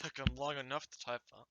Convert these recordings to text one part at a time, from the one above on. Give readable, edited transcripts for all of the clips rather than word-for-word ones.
Took him long enough to type that.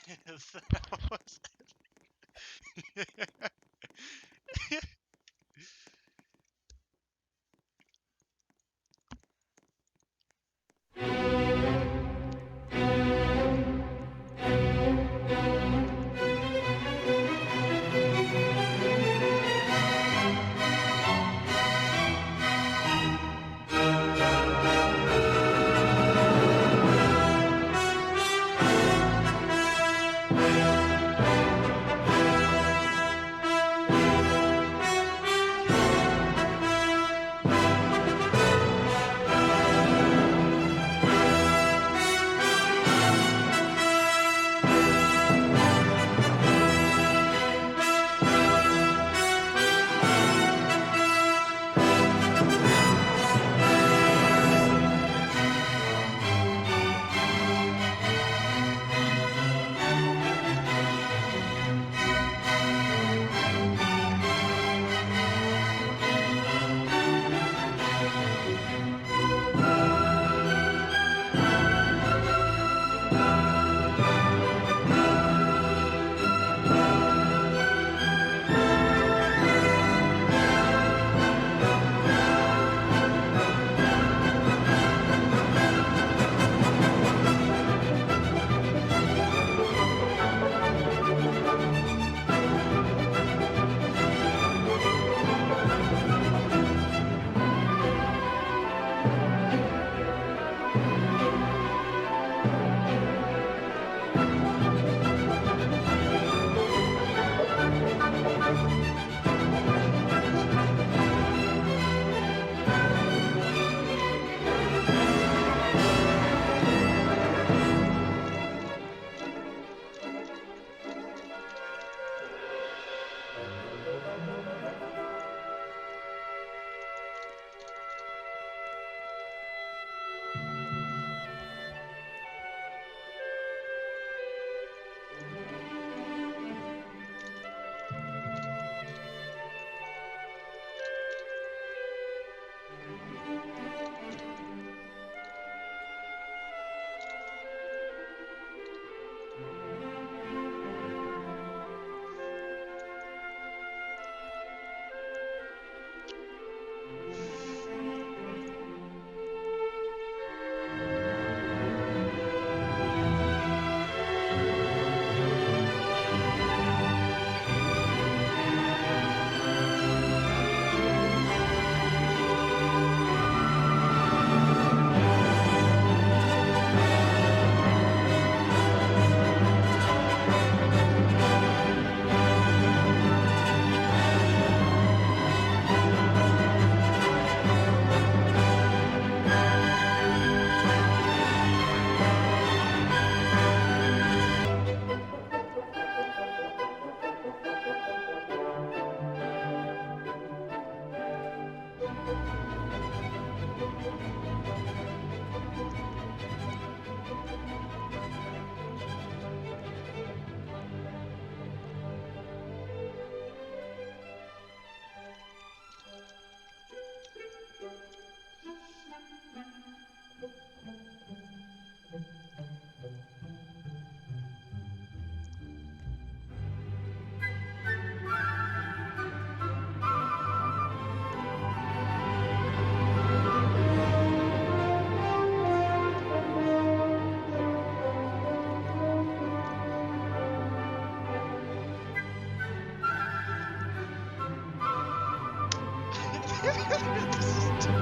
That was this is too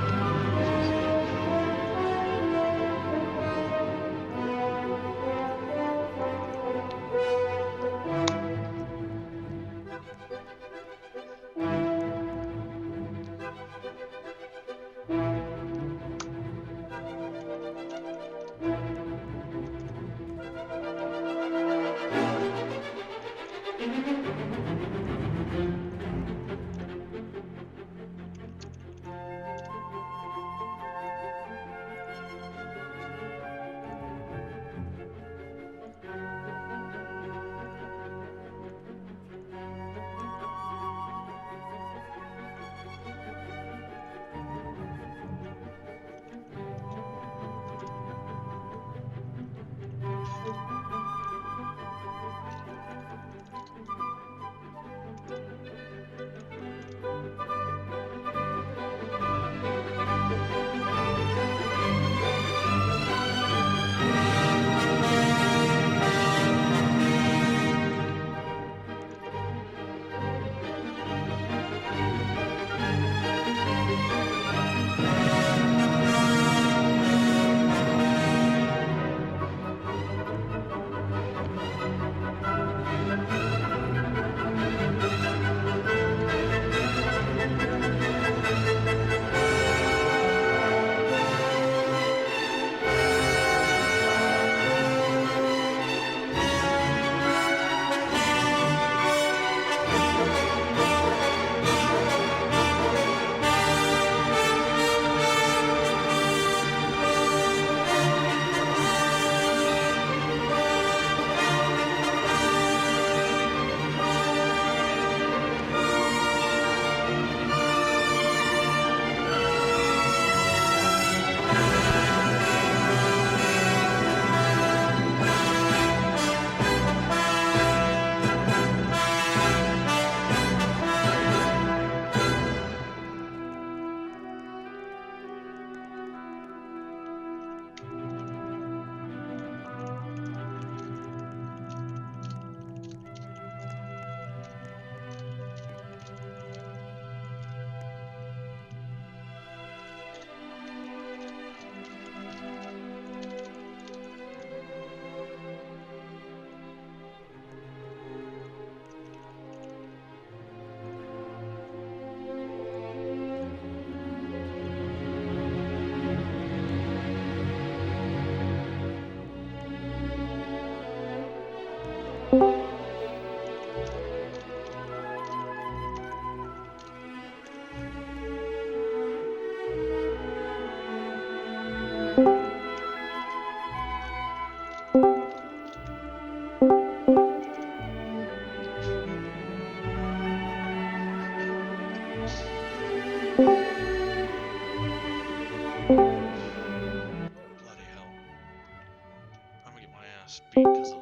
be because of that.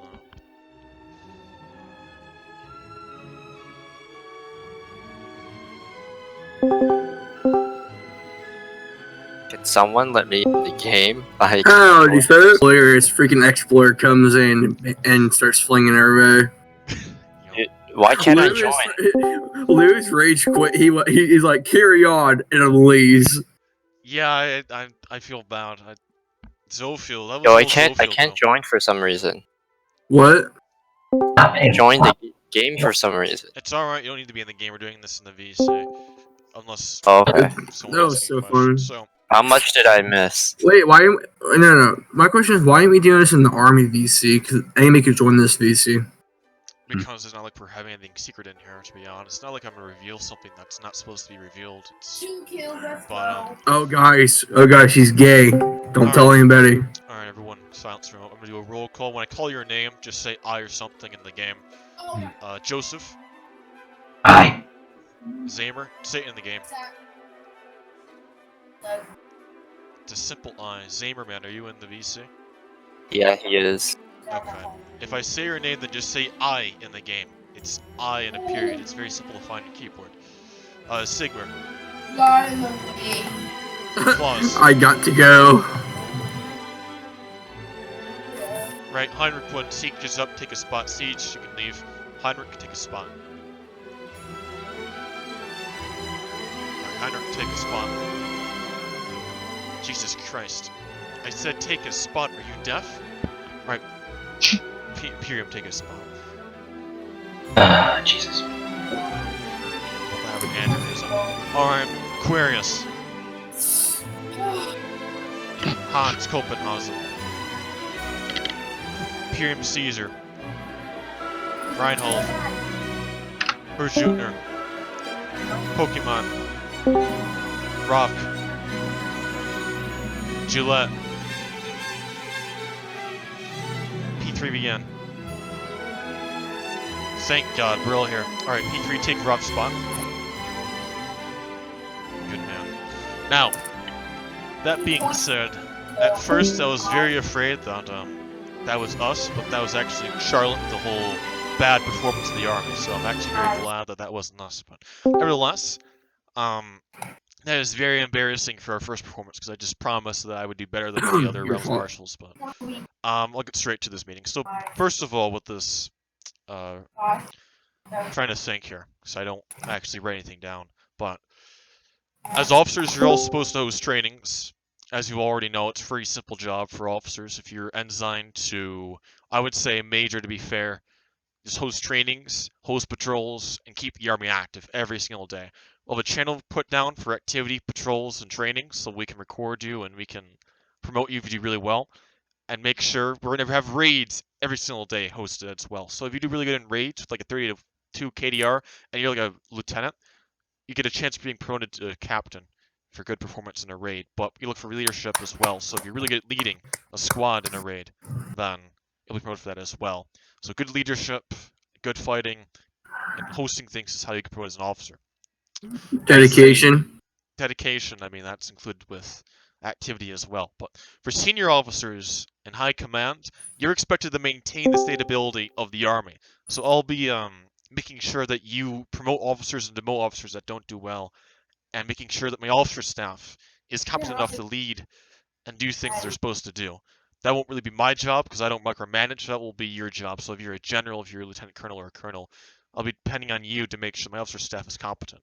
Can someone let me in the game? Like, Oh, you said it? Hilarious. Freaking Explorer comes in and starts flinging everybody. why can't I Lewis, join? Lewis rage quit. He's like, carry on, and leaves. Yeah, I feel bad. Zophiel, that was Yo, all I Zophiel, can't though. join for some reason. What? Join the game for some reason. It's alright, you don't need to be in the game. We're doing this in the VC. Unless Okay. someone That was asking so a question. fun. So, How much did I miss? Wait, why? No. My question is, why aren't we doing this in the Army VC? Because anybody could join this VC. because it's not like we're having anything secret in here, to be honest. It's not like I'm gonna reveal something that's not supposed to be revealed. It's, but, Oh, guys, she's gay. Don't tell Alright. anybody. Alright, everyone, silence for a moment. I'm gonna do a roll call. When I call your name, just say I or something in the game. Joseph. Aye. Zamer, say it in the game. It's a simple I. Zamerman, are you in the VC? Yeah, he is. Okay. If I say your name, then just say I in the game. It's I in a period. It's very simple to find on keyboard. Sigmar. Claus. I got to go. Right, Heinrich, when Siege is up, take a spot. Siege, you can leave. Heinrich, take a spot. Alright, Heinrich, take a spot. Jesus Christ. I said take a spot. Are you deaf? Alright. Imperium, take a spot. Jesus. I have an aneurysm. Alright, Aquarius. Hans Copenhagen. Imperium Caesar. Reinhold. Herschutner. Pokemon. Rock. Gillette. P3VN. Thank God, we're all here. Alright, P3, take Rob's spot. Good man. Now, that being said, at first I was very afraid that that was us, but that was actually Charlotte, the whole bad performance of the army, so I'm actually very glad that that wasn't us. But nevertheless, that is very embarrassing for our first performance, because I just promised that I would do better than the other Rebels Marshals, but I'll get straight to this meeting. So, first of all, with this, I'm trying to think here, because I don't actually write anything down, but as officers, you're all supposed to host trainings. As you already know, it's a pretty simple job for officers. If you're ensign to, I would say major to be fair, just host trainings, host patrols, and keep the army active every single day. We'll have a channel put down for activity, patrols, and trainings, so we can record you and we can promote you if you do really well. And make sure we're going to have raids every single day hosted as well. So if you do really good in raids with like a 32 KDR and you're like a lieutenant, you get a chance of being promoted to captain for good performance in a raid. But you look for leadership as well. So if you're really good at leading a squad in a raid, then you'll be promoted for that as well. So good leadership, good fighting, and hosting things is how you get promoted as an officer. Dedication. Dedication, I mean, that's included with activity as well. But for senior officers in high command, you're expected to maintain the stability of the army. So I'll be making sure that you promote officers and demote officers that don't do well, and making sure that my officer staff is competent enough to lead and do things they're supposed to do. That won't really be my job because I don't micromanage. That will be your job. So if you're a general, if you're a lieutenant colonel or a colonel, I'll be depending on you to make sure my officer staff is competent.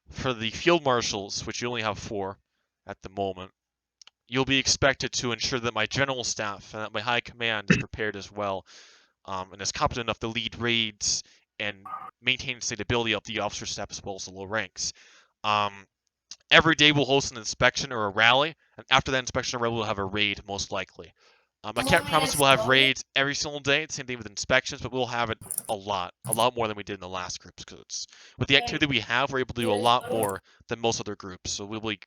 For the field marshals, which you only have 4 at the moment, you'll be expected to ensure that my general staff and that my high command is prepared as well, and is competent enough to lead raids and maintain the stability of the officer staff as well as the low ranks. Every day we'll host an inspection or a rally, and after that inspection or rally we'll have a raid most likely. I can't promise we'll have raids every single day, same thing with inspections, but we'll have it a lot more than we did in the last groups, because with the activity we have, we're able to do a lot more than most other groups, so we'll be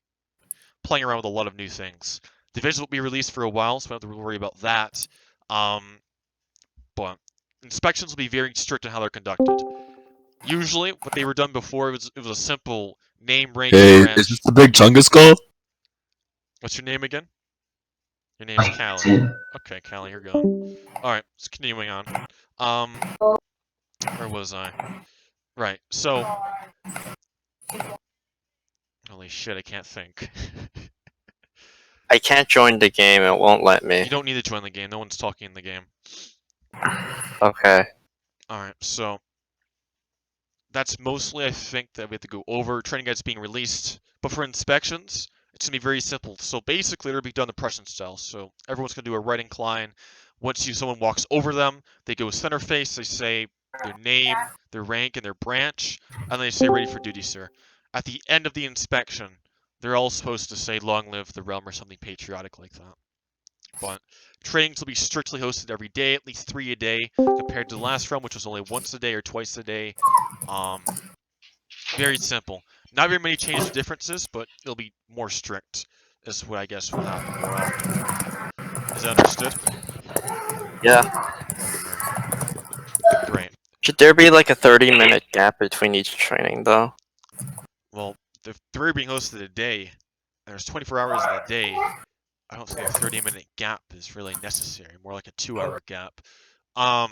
playing around with a lot of new things. Divisions will be released for a while, so we don't have to worry about that. But inspections will be very strict on how they're conducted. Usually, what they were done before, it was a simple name, rank, and Hey, branch. is this the big Chungus skull? What's your name again? Your name's Like, Callie. two. Okay, Callie, you're gone. Alright, let's continuing on. Where was I? Right, so... Holy shit, I can't think. I can't join the game, it won't let me. You don't need to join the game, no one's talking in the game. Okay. Alright, so... That's mostly, I think, that we have to go over. Training guides being released. But for inspections, it's going to be very simple. So basically, it'll be done the Prussian style. So everyone's going to do a right incline. Once someone walks over them, they go center face. They say their name, their rank, and their branch. And they say, ready for duty, sir. At the end of the inspection, they're all supposed to say, long live the realm, or something patriotic like that. But trainings will be strictly hosted every day, at least 3 a day, compared to the last realm, which was only once a day or twice a day. Very simple. Not very many changes or differences, but it'll be more strict. Is what I guess will happen more often. Is that understood? Yeah. Great. Should there be like a 30-minute gap between each training, though? Well, if 3 are being hosted a day, and there's 24 hours in a day, I don't think a 30-minute gap is really necessary. More like a 2-hour gap. Or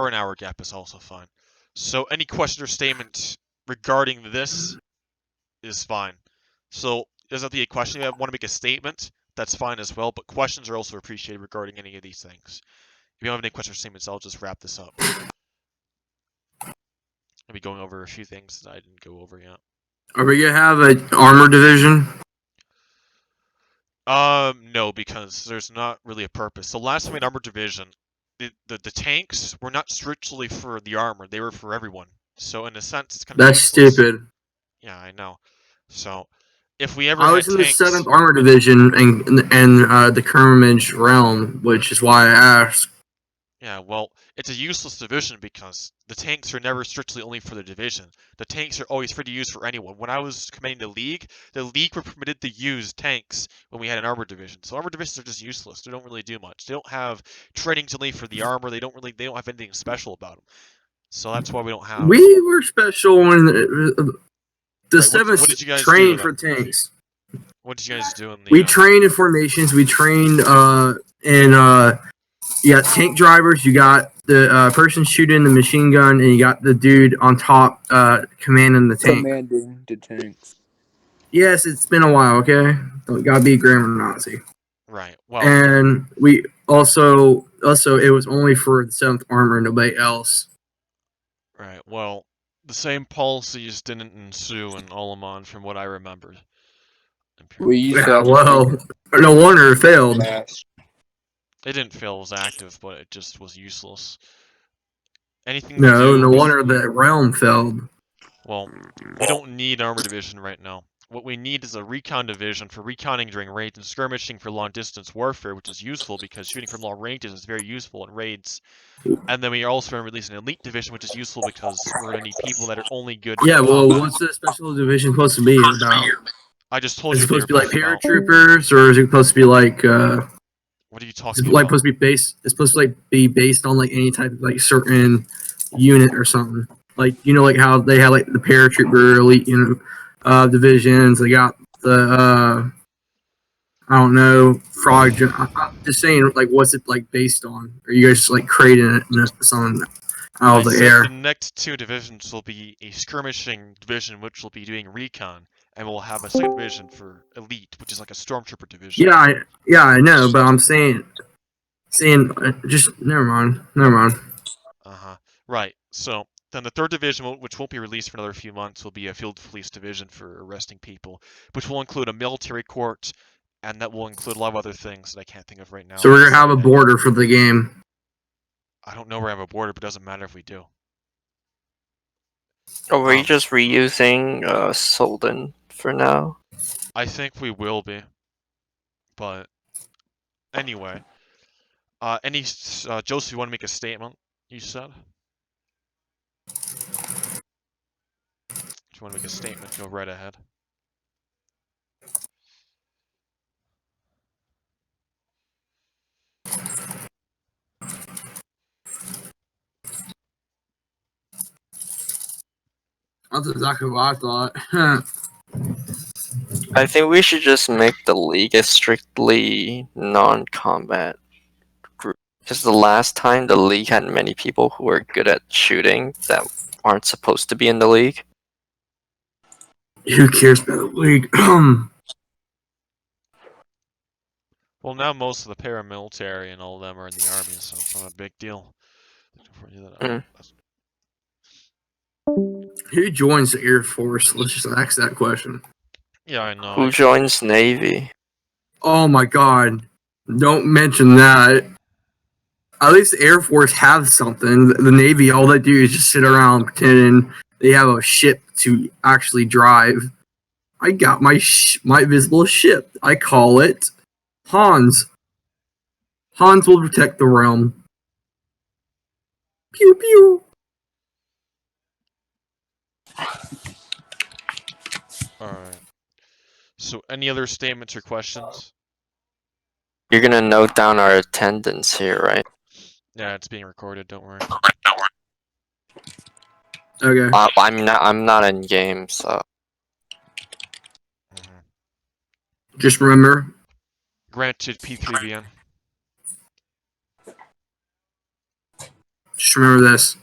an hour gap is also fine. So any question or statement regarding this is fine. So doesn't have to be a question. If you want to make a statement, that's fine as well. But questions are also appreciated regarding any of these things. If you don't have any questions or statements, I'll just wrap this up. I'll be going over a few things that I didn't go over yet. Are we gonna have an armor division? No, because there's not really a purpose. So last time in Armor Division, the tanks were not strictly for the armor; they were for everyone. So in a sense, it's kind of That's useless. stupid. Yeah, I know. So if we ever I had was in the tanks, 7th Armor Division and the Kermage realm, which is why I asked. yeah, well, it's a useless division because the tanks are never strictly only for the division. The tanks are always free to use for anyone. When I was commanding the league were permitted to use tanks when we had an armor division. So armor divisions are just useless. They don't really do much. They don't have trainings only for the armor. They don't have anything special about them. So that's why we don't have. We were special when the Right, 7th what did you guys trained do for then? tanks. What did you guys do in the? We trained in formations. We trained you got tank drivers. You got the person shooting the machine gun, and you got the dude on top commanding the tank. Commanding the tanks. Yes, it's been a while. Okay, don't gotta be a grammar Nazi. Right. Well. And we also it was only for the 7th Armor, nobody else. Right. Well, the same policies didn't ensue in Alaman, from what I remembered. We used to Yeah, have well, no wonder it failed. mass. It didn't fail, it was active, but it just was useless. Anything to No, do no with- wonder the realm failed. Well, we don't need armor division right now. What we need is a recon division for reconning during raids and skirmishing for long distance warfare, which is useful because shooting from long ranges is very useful in raids. And then we are also going to release an elite division, which is useful because we're going to need people that are only good in Yeah, well, combat. what's the special division supposed to be about? I just told Is you it what supposed to be they like were both about. paratroopers, or is it supposed to be like What are you is talking it like about? supposed to be based? It's supposed to like be based on like any type of like certain unit or something. Like like how they had like the paratrooper elite divisions. They got the I don't know frog. I'm just saying like what's it like based on? Are you guys just like creating it something out of I the said air? the next 2 divisions will be a skirmishing division, which will be doing recon, and we'll have a second division for elite, which is like a stormtrooper division. Yeah, I know, but I'm saying just never mind. Right. So then the 3rd division, which won't be released for another few months, will be a field police division for arresting people, which will include a military court, and that will include a lot of other things that I can't think of right now. So we're gonna have a border for the game. I don't know where I have a border, but it doesn't matter if we do. Are we just reusing Solden for now? I think we will be. But anyway, Joseph, you want to make a statement? You said. If you want to make a statement, go right ahead. That's exactly what I thought. I think we should just make the league a strictly non-combat group. Because the last time the league had many people who were good at shooting that aren't supposed to be in the league. Who cares about the league? Well, now most of the paramilitary and all of them are in the army, so it's not a big deal. Who joins the Air Force? Let's just ask that question. Yeah, I know. Who joins Navy? Oh my god. Don't mention that. At least the Air Force has something. The Navy, all they do is just sit around pretending they have a ship to actually drive. I got my visible ship. I call it Hans. Hans will protect the realm. Pew pew. Alright. So, any other statements or questions? You're gonna note down our attendance here, right? Yeah, it's being recorded, don't worry. Okay. I'm not in game, so Just remember, Granted P3VN. just remember this.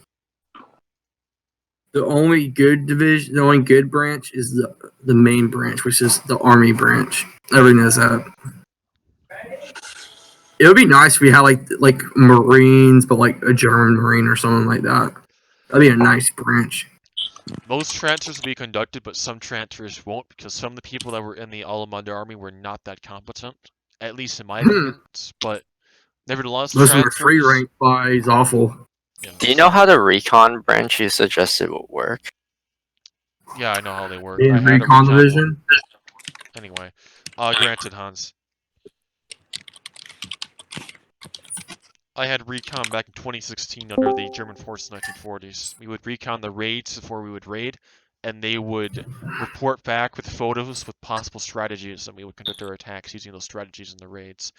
The only good division, the only good branch is the main branch, which is the army branch. Everybody knows that. It would be nice if we had like Marines, but like a German Marine or something like that. That'd be a nice branch. Most transfers will be conducted, but some transfers won't, because some of the people that were in the Alamanda army were not that competent. At least in my opinion. But nevertheless, Those were free transfers... rank by is awful. Yeah, do you know how the recon branch you suggested would work? yeah, I know how they work. In I had a recon recon division. one. Anyway, granted, Hans. I had recon back in 2016 under the German force in the 1940s. We would recon the raids before we would raid, and they would report back with photos with possible strategies, and we would conduct our attacks using those strategies in the raids.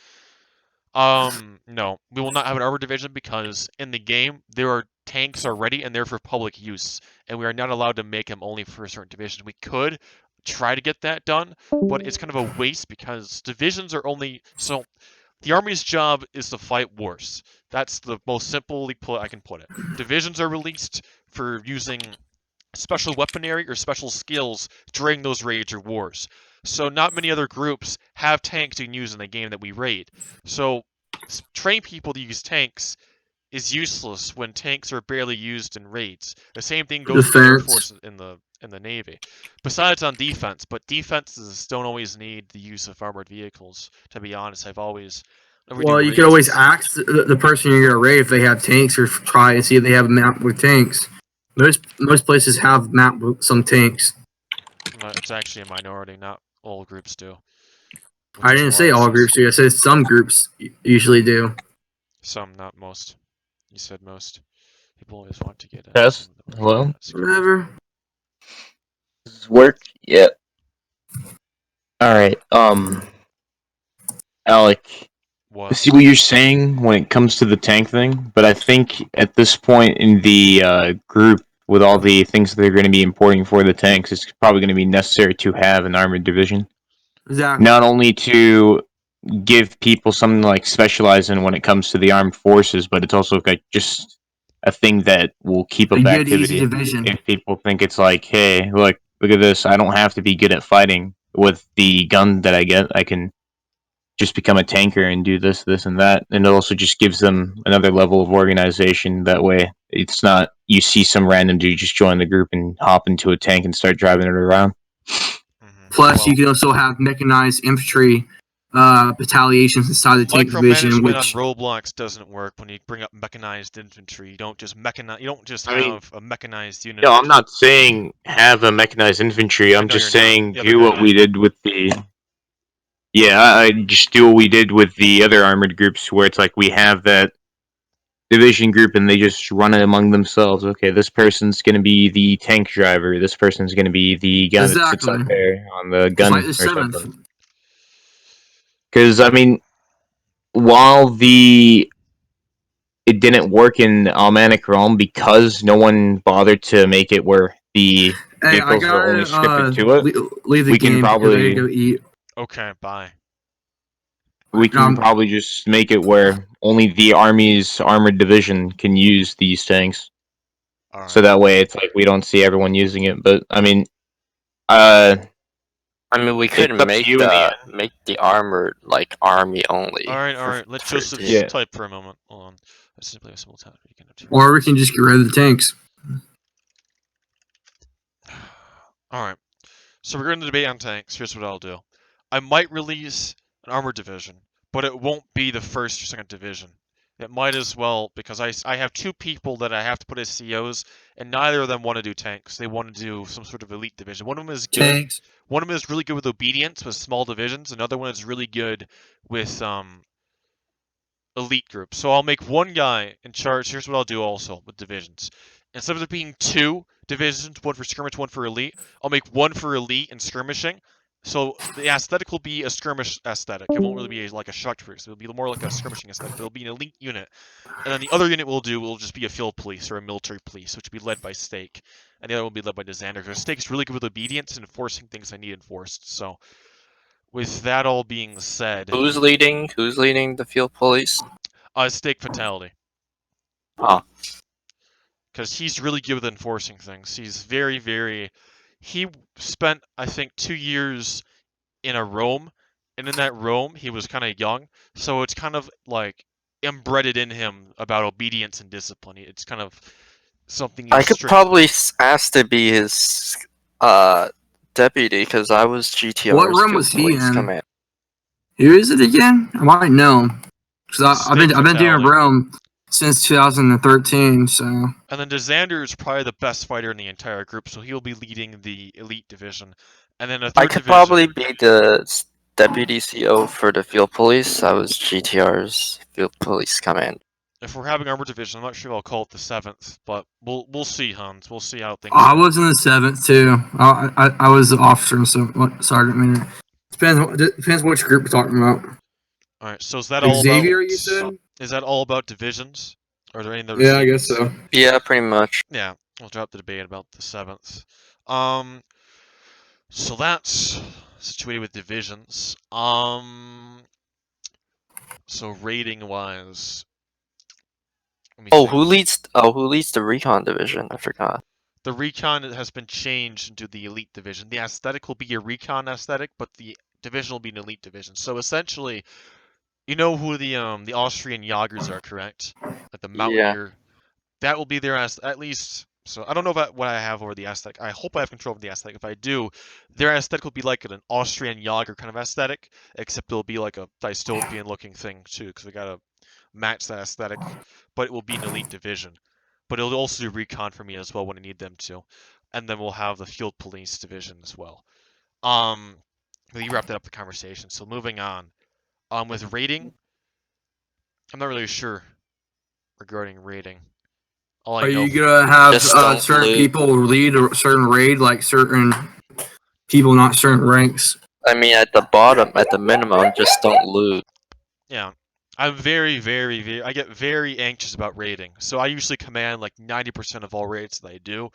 No, we will not have an armor division because in the game there are tanks already and they're for public use, and we are not allowed to make them only for a certain division. We could try to get that done, but it's kind of a waste because divisions are only so. The army's job is to fight wars. That's the most simply I can put it. Divisions are released for using special weaponry or special skills during those raids or wars. So not many other groups have tanks you can use in the game that we raid. So train people to use tanks is useless when tanks are barely used in raids. The same thing goes with the Air Force in the Navy. Besides on defense, but defenses don't always need the use of armored vehicles. To be honest, I've always. Well, you could always ask the person you're gonna raid if they have tanks, or try and see if they have a map with tanks. Most places have map with some tanks. It's actually a minority, not all groups do. I didn't say all groups do. I said some groups usually do. Some, not most. You said most. People always want to get in. Yes. Hello? Whatever. Does this work? Yeah. Alright, Alec, I What? see what you're saying when it comes to the tank thing, but I think at this point in the group, with all the things that they're going to be importing for the tanks, it's probably going to be necessary to have an armored division. Exactly. Not only to give people something like specialize in when it comes to the armed forces, but it's also like just a thing that will keep up A good, activity. easy division. If people think it's like, hey, look at this, I don't have to be good at fighting with the gun that I get. I can just become a tanker and do this, this, and that. And it also just gives them another level of organization. That way, it's not you see some random dude just join the group and hop into a tank and start driving it around. Plus, you can also have mechanized infantry battalions inside the tank division, Micromanagement which on Roblox doesn't work when you bring up mechanized infantry. You don't just mechanize. You don't just I mean, have a mechanized unit. No, I'm not saying have a mechanized infantry. I'm just saying do what we did with the. Yeah, I just do what we did with the other armored groups, where it's like we have that division group and they just run it among themselves. Okay, this person's going to be the tank driver. This person's going to be the guy that sits out there on the gun like the or 7th. something. Because, I mean, while it didn't work in Almanic Realm because no one bothered to make it where the Hey, I vehicles are only gotta stripped to it. leave the We can game because I probably- gotta go eat. Okay, bye. We can probably just make it where only the Army's armored division can use these tanks. All right. So that way, it's like we don't see everyone using it. But I mean, we could it's up to make you in the make the armored like army only. All right. Let for Joseph tanks. Yeah. type for a moment. Hold on. I simply have simultaneous. Or we can just get rid of the tanks. All right. So we're going to debate on tanks. Here's what I'll do. I might release an armored division, but it won't be the first or second division. It might as well, because I have two people that I have to put as COs, and neither of them want to do tanks. They want to do some sort of elite division. One of them is good. Tanks. One of them is really good with obedience with small divisions. Another one is really good with elite groups. So I'll make one guy in charge. Here's what I'll do also with divisions. Instead of there being two divisions, one for skirmish, one for elite, I'll make one for elite and skirmishing. So the aesthetic will be a skirmish aesthetic. It won't really be like a structure group. It'll be more like a skirmishing aesthetic. But it'll be an elite unit. And then the other unit will just be a field police or a military police, which will be led by Stake. And the other will be led by Disander. So Stake's really good with obedience and enforcing things I need enforced. So with that all being said, Who's leading the field police? Stake Fatality. Oh. Because he's really good with enforcing things. He's very, very... He spent, I think, 2 years in a Rome, and in that Rome, he was kind of young, so it's kind of, like, embedded in him about obedience and discipline. It's kind of something... I could probably ask to be his deputy, because I was GTR's What room field was he police in? command. Who is it again? I might know. Because I've been doing Fatality. Rome since 2013, so... And then Disander is probably the best fighter in the entire group, so he'll be leading the elite division. And then a third I could division, probably be the deputy CO for the field police. I was GTR's field police command. if we're having armor division, I'm not sure if I'll call it the 7th, but we'll see, Hans. We'll see how things I go. was in the 7th, too. I was the officer, so... Sergeant, I mean... Depends which group we're talking about. Alright, so is that Like all Xavier, about... you said? Is that all about divisions? Or are there any other Yeah, I guess so. Yeah, pretty much. Yeah, we'll drop the debate about the 7th. So that's situated with divisions. So rating-wise... Who leads the recon division? I forgot. The recon has been changed into the elite division. The aesthetic will be a recon aesthetic, but the division will be an elite division. So essentially, you know who the Austrian Jagers are, correct? Like the Mountaineer. That will be their at least. So I don't know about what I have over the aesthetic. I hope I have control over the aesthetic. If I do, their aesthetic will be like an Austrian Jager kind of aesthetic, except it'll be like a dystopian looking thing too, because we gotta match that aesthetic. But it will be an elite division. But it'll also do recon for me as well when I need them to. And then we'll have the field police division as well. You wrapped that up the conversation. So moving on. With rating, I'm not really sure regarding rating. All I Are know you gonna have Just don't certain loot. people lead a certain raid, like certain people, not certain ranks? I mean, at the bottom, at the minimum, just don't lose. Yeah. I'm very, I get very anxious about raiding. So I usually command like 90% of all raids that I do.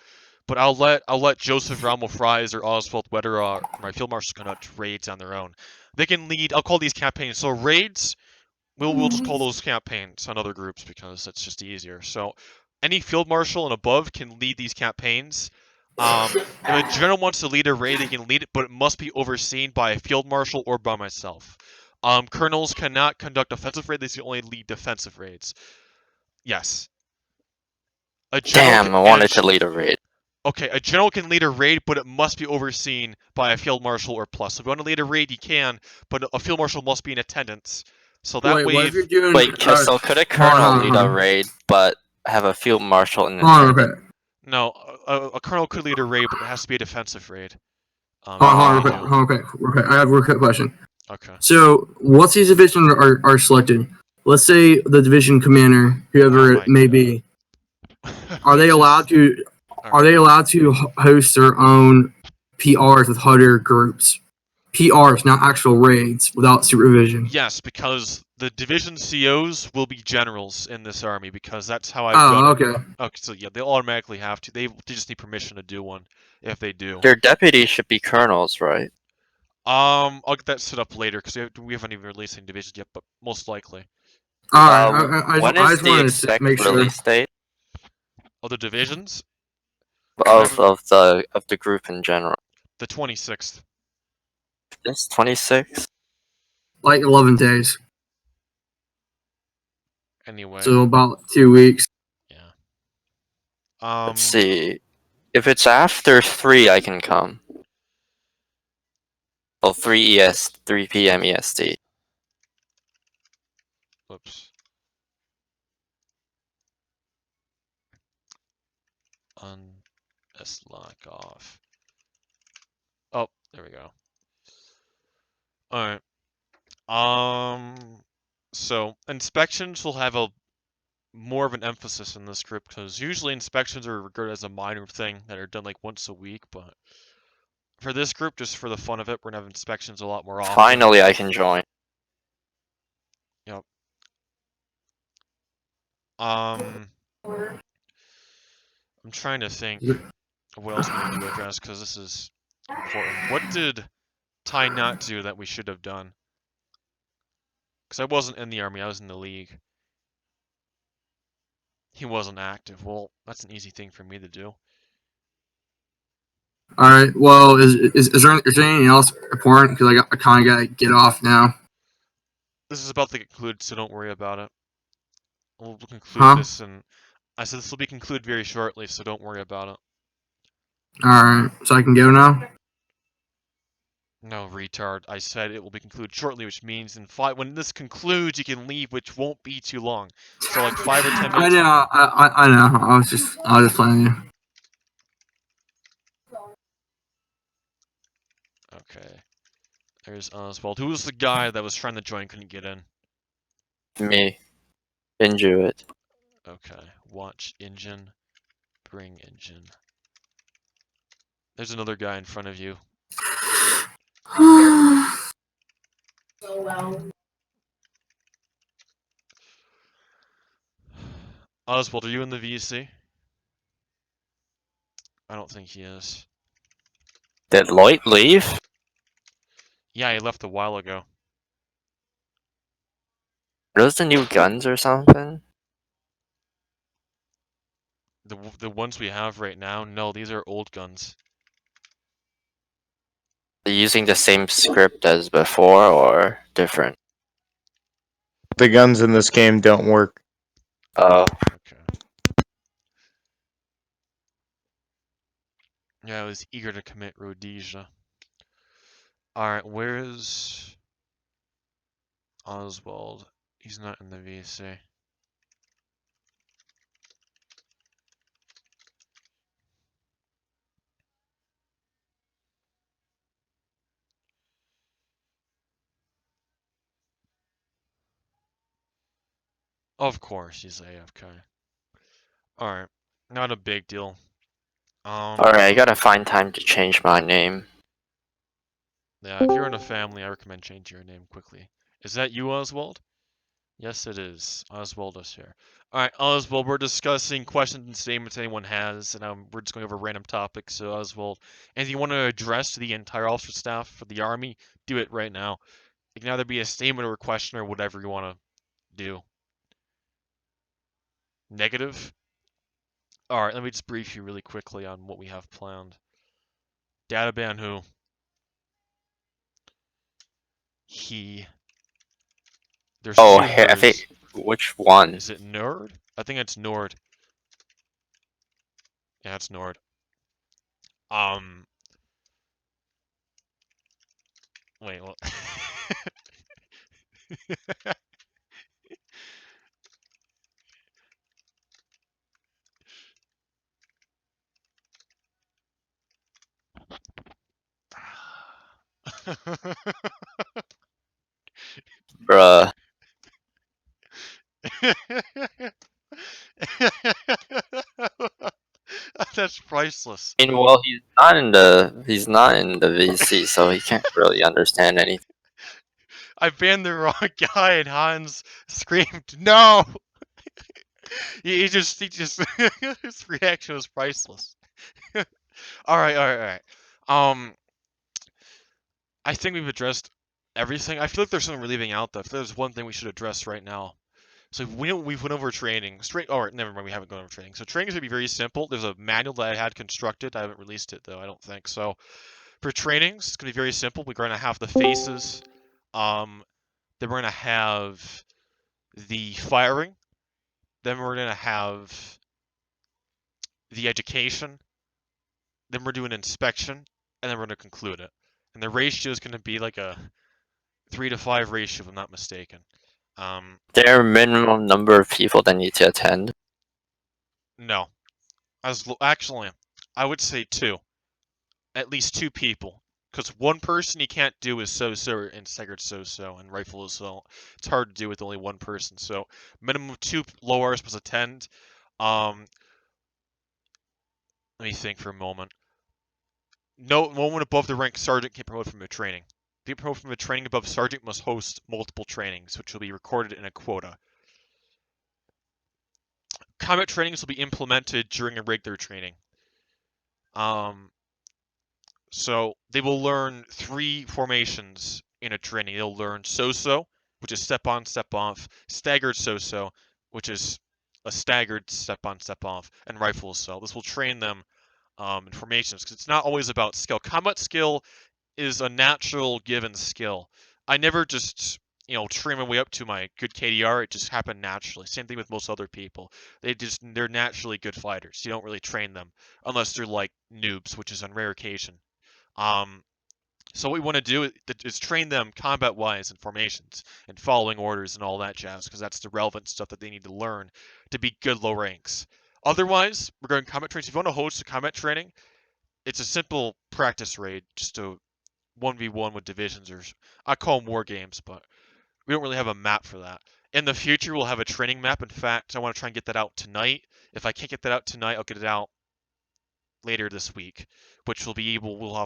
But I'll let Joseph Ramo Fries or Oswald Wetter or my field marshals conduct raids on their own. They can lead. I'll call these campaigns. So raids, we'll just call those campaigns on other groups because that's just easier. So any field marshal and above can lead these campaigns. If a general wants to lead a raid, they can lead it, but it must be overseen by a field marshal or by myself. Colonels cannot conduct offensive raids; they can only lead defensive raids. Yes. Damn, I wanted to lead a raid. Okay, a general can lead a raid, but it must be overseen by a field marshal or plus. So if you want to lead a raid, you can, but a field marshal must be in attendance. So that way... What if you're doing... so could a colonel lead a raid, but have a field marshal in attendance? attendance? No, a colonel could lead a raid, but it has to be a defensive raid. Okay. I have a quick question. Okay. So, once these divisions are selected, let's say the division commander, whoever it may be, are they allowed to host their own PRs with other groups? PRs, not actual raids, without supervision. Yes, because The division COs will be generals in this army because that's how I've Oh, done it. okay. Okay, so yeah, they automatically have to. They just need permission to do one if they do. Their deputies should be colonels, right? I'll get that set up later because we haven't even released any divisions yet, but most likely. All right. I When just is the wanted to expect make sure. release date Other divisions, of the group in general? the 26th. This 26. Like 11 days, Anyway, so about 2 weeks. yeah. Let's see. If it's after 3, I can come. Well, 3 p.m. EST. Whoops. Lock off. Oh, there we go. Alright. So inspections will have a more of an emphasis in this group because usually inspections are regarded as a minor thing that are done like once a week, but for this group, just for the fun of it, we're gonna have inspections a lot more often. Finally, I can join. Yep. I'm trying to think of what else we need to address because this is important. What did Ty not do that we should have done? Because I wasn't in the army, I was in the league. He wasn't active. Well, that's an easy thing for me to do. All right. Well, is there anything else important? Because I kind of got to get off now. This is about to conclude, so don't worry about it. We'll conclude this, and I said this will be concluded very shortly, so don't worry about it. All right. So I can go now. No, retard. I said it will be concluded shortly, which means when this concludes, you can leave, which won't be too long. So like 5 or 10 minutes. I know. I know. I was just playing you. Okay. There's Oswald. Who was the guy that was trying to join, couldn't get in? Me. Injuit. Okay. Watch engine. Bring engine. There's another guy in front of you. Oswald, are you in the VC? I don't think he is. Did Lloyd leave? Yeah, he left a while ago. Are those the new guns or something? The ones we have right now? No, these are old guns. They're using the same script as before or different? The guns in this game don't work. Oh. Okay. Yeah, I was eager to commit Rhodesia. Alright, where's Oswald? He's not in the VC. Of course, he's AFK. Alright, not a big deal. Alright, I gotta find time to change my name. Yeah, if you're in a family, I recommend changing your name quickly. Is that you, Oswald? Yes, it is. Oswald is here. Alright, Oswald, we're discussing questions and statements anyone has, and we're just going over random topics. So, Oswald, if you want to address the entire officer staff for the Army, do it right now. It can either be a statement or a question or whatever you want to do. Negative? Alright, let me just brief you really quickly on what we have planned. Data ban who? There's Oh, two I think which one? Is it Nord? I think it's Nord. Yeah, it's Nord. Wait, what? Bruh. That's priceless. I mean, well, he's not in the VC, so he can't really understand anything. I banned the wrong guy, and Hans screamed, "No!" he just, his reaction was priceless. All right. I think we've addressed everything. I feel like there's something we're leaving out though. If there's one thing we should address right now. So we've went over training. Alright, never mind, we haven't gone over training. So training is going to be very simple. There's a manual that I had constructed. I haven't released it though, I don't think. So for trainings, it's going to be very simple. We're going to have the faces. Then we're going to have the firing. Then we're going to have the education. Then we're doing inspection. And then we're going to conclude it. And the ratio is going to be like a 3 to 5 ratio, if I'm not mistaken. There are minimum number of people that need to attend. No. Actually, I would say 2. At least 2 people. Because one person you can't do is so-so and staggered so-so and rifle assault. It's hard to do with only one person. So minimum of 2 lowers must attend. Let me think for a moment. No one above the rank sergeant can promote from a training. To get promoted from a training above sergeant must host multiple trainings, which will be recorded in a quota. Combat trainings will be implemented during a regular training. So they will learn 3 formations in a training. They'll learn so-so, which is step on, step off, staggered so-so, which is a staggered step on, step off, and rifle assault. This will train them in formations, because it's not always about skill. Combat skill is a natural given skill. I never just, train my way up to my good KDR. It just happened naturally. Same thing with most other people. They're naturally good fighters. You don't really train them unless they're like noobs, which is on rare occasion. So what we want to do is train them combat-wise in formations and following orders and all that jazz, because that's the relevant stuff that they need to learn to be good low ranks. Otherwise, regarding combat training, if you want to host a combat training, it's a simple practice raid, just a 1v1 with divisions, or I call them war games, but we don't really have a map for that. In the future, we'll have a training map. In fact, I want to try and get that out tonight. If I can't get that out tonight, I'll get it out later this week, which we'll be able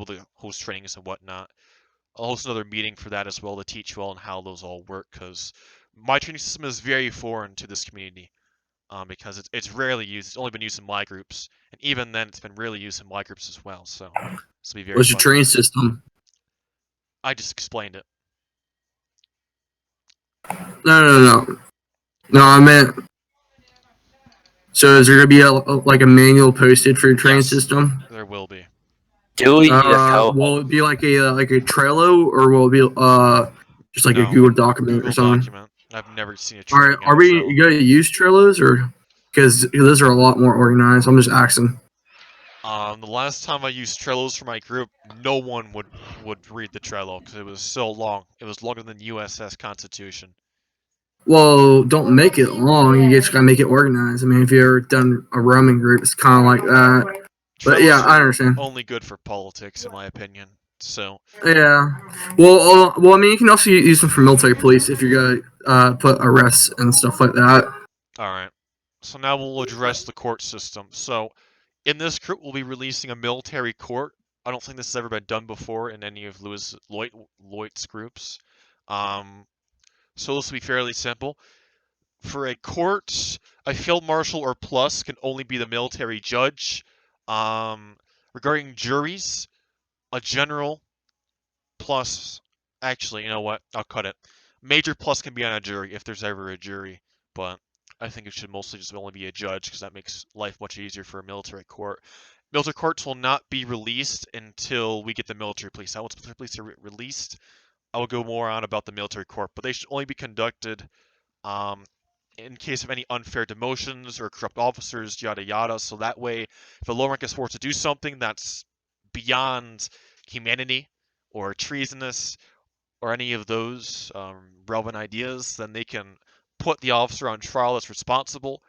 to host trainings and whatnot. I'll host another meeting for that as well to teach you all on how those all work, because my training system is very foreign to this community, because it's rarely used. It's only been used in my groups, and even then, it's been rarely used in my groups as well. So this will be very. What's your fun. training system? I just explained it. No. I meant. So is there gonna be a manual posted for your training Yes, system? there will be. Do we need a co-host? Will it be like a Trello, or will it be just like a No, Google document Google or something? document. I've never seen a All training. right, are we gonna use Trellos, or because those are a lot more organized? I'm just asking. The last time I used Trellos for my group, no one would read the Trello because it was so long. It was longer than USS Constitution. Well, don't make it long. You just gotta make it organized. I mean, if you ever done a roaming group, it's kind of like that. But Trellos yeah, I are understand. only good for politics, in my opinion. So Yeah. Well, I mean, you can also use them for military police if you're gonna put arrests and stuff like that. all right. So now we'll address the court system. So in this group, we'll be releasing a military court. I don't think this has ever been done before in any of Lloyd's groups. So this will be fairly simple. For a court, a field marshal or plus can only be the military judge. Regarding juries, a general plus. Actually, you know what? I'll cut it. Major plus can be on a jury if there's ever a jury, but I think it should mostly just only be a judge because that makes life much easier for a military court. Military courts will not be released until we get the military police. Once military police are released, I will go more on about the military court, but they should only be conducted in case of any unfair demotions or corrupt officers, yada yada. So that way, if a low rank is forced to do something that's beyond humanity or treasonous or any of those relevant ideas, then they can put the officer on trial as responsible,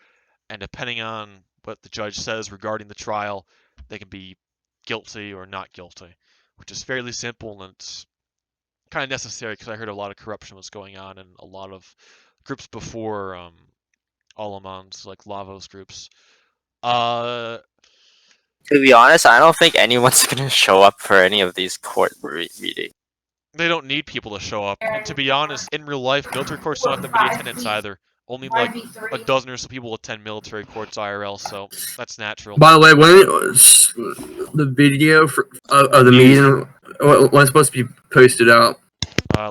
and depending on what the judge says regarding the trial, they can be guilty or not guilty, which is fairly simple, and it's kind of necessary because I heard a lot of corruption was going on in a lot of groups before Alamon's, like Lavos groups. To be honest, I don't think anyone's gonna show up for any of these court meetings. They don't need people to show up. And to be honest, in real life, military courts don't have that many attendants either. Only like a dozen or so people attend military courts IRL, so that's natural. By the way, when the video of the meeting, when it's supposed to be posted out?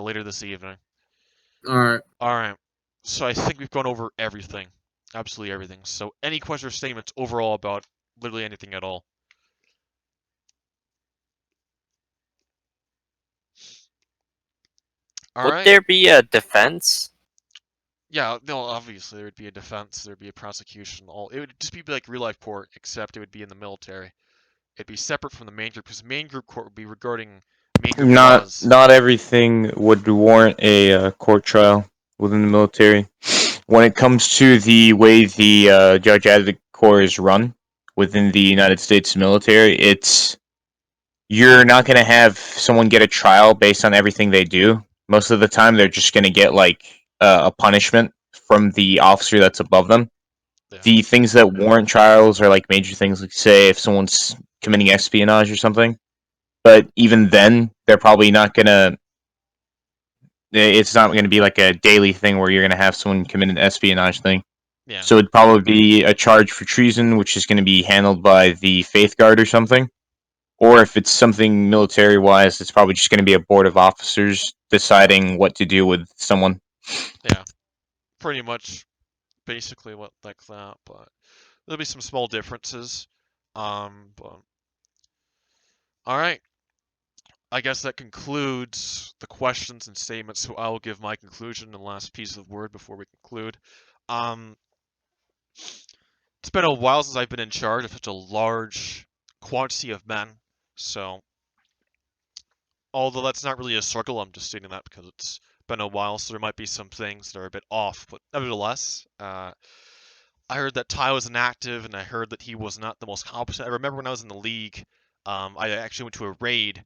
Later this evening. All right. Alright. So I think we've gone over everything. Absolutely everything. So any questions or statements overall about literally anything at all? Would Alright. there be a defense? Yeah, no, obviously there would be a defense, there'd be a prosecution. It would just be like real life court, except it would be in the military. It'd be separate from the main group, because the main group court would be regarding main group laws. Not everything would warrant a court trial within the military. When it comes to the way the judge advocate corps is run within the United States military, you're not going to have someone get a trial based on everything they do. Most of the time, they're just going to get like a punishment from the officer that's above them. Yeah. The things that warrant trials are like major things, like say if someone's committing espionage or something. But even then, they're probably not going to. It's not going to be like a daily thing where you're going to have someone commit an espionage thing. Yeah. So it'd probably be a charge for treason, which is going to be handled by the Faith Guard or something. Or if it's something military-wise, it's probably just going to be a board of officers deciding what to do with someone. Yeah. Pretty much basically what like that, but there'll be some small differences. But alright. I guess that concludes the questions and statements, so I will give my conclusion and last piece of word before we conclude. It's been a while since I've been in charge of such a large quantity of men, so although that's not really a struggle, I'm just stating that because it's been a while, so there might be some things that are a bit off, but nevertheless, I heard that Ty was inactive, and I heard that he was not the most competent. I remember when I was in the league, I actually went to a raid,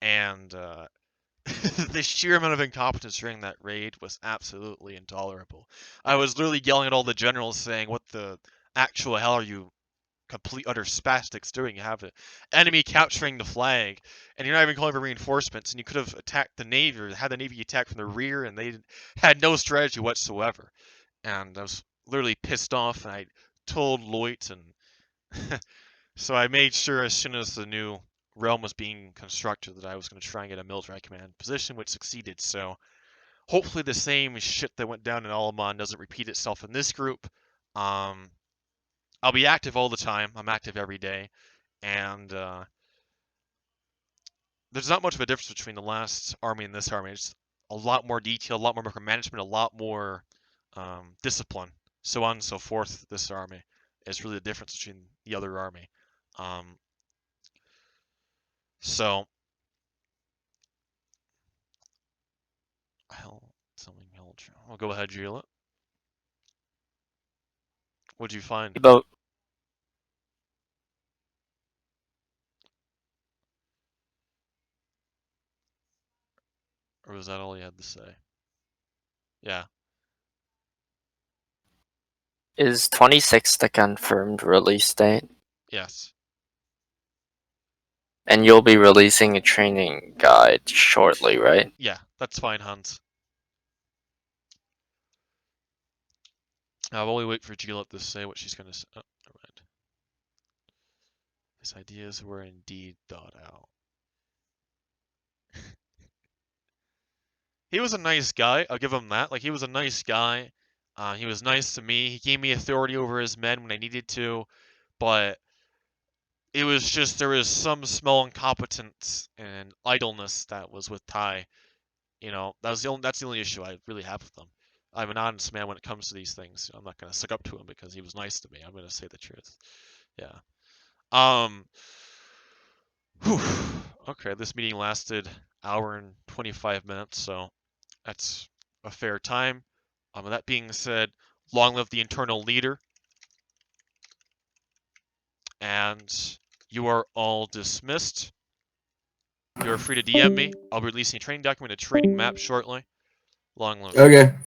and the sheer amount of incompetence during that raid was absolutely intolerable. I was literally yelling at all the generals saying, what the actual hell are you complete utter spastics doing? You have the enemy capturing the flag, and you're not even calling for reinforcements, and you could have attacked the Navy, or had the Navy attack from the rear, and they had no strategy whatsoever. And I was literally pissed off, and I told Loit, and so I made sure as soon as the new realm was being constructed that I was going to try and get a military command position, which succeeded. So hopefully the same shit that went down in Alaman doesn't repeat itself in this group. I'll be active all the time. I'm active every day, and there's not much of a difference between the last army and this army. It's a lot more detail, a lot more micromanagement, a lot more discipline, so on and so forth. This army is really the difference between the other army. So, something military. I'll go ahead, Gila. What'd you find? About Or was that all you had to say? Yeah. is 26 the confirmed release date? Yes. And you'll be releasing a training guide shortly, right? Yeah, that's fine, Hans. I'll only wait for Gillette to say what she's gonna say. Oh, never mind. His ideas were indeed thought out. He was a nice guy. I'll give him that. Like, he was a nice guy. He was nice to me. He gave me authority over his men when I needed to, but it was just there was some small incompetence and idleness that was with Ty. You know, that's the only issue I really have with them. I'm an honest man when it comes to these things. I'm not gonna stick up to him because he was nice to me. I'm gonna say the truth. Yeah. Whew. Okay, this meeting lasted hour and 25 minutes, so that's a fair time. With that being said, long live the internal leader. And you are all dismissed. You are free to DM me. I'll be releasing a training document, a training map shortly. Long live. Okay.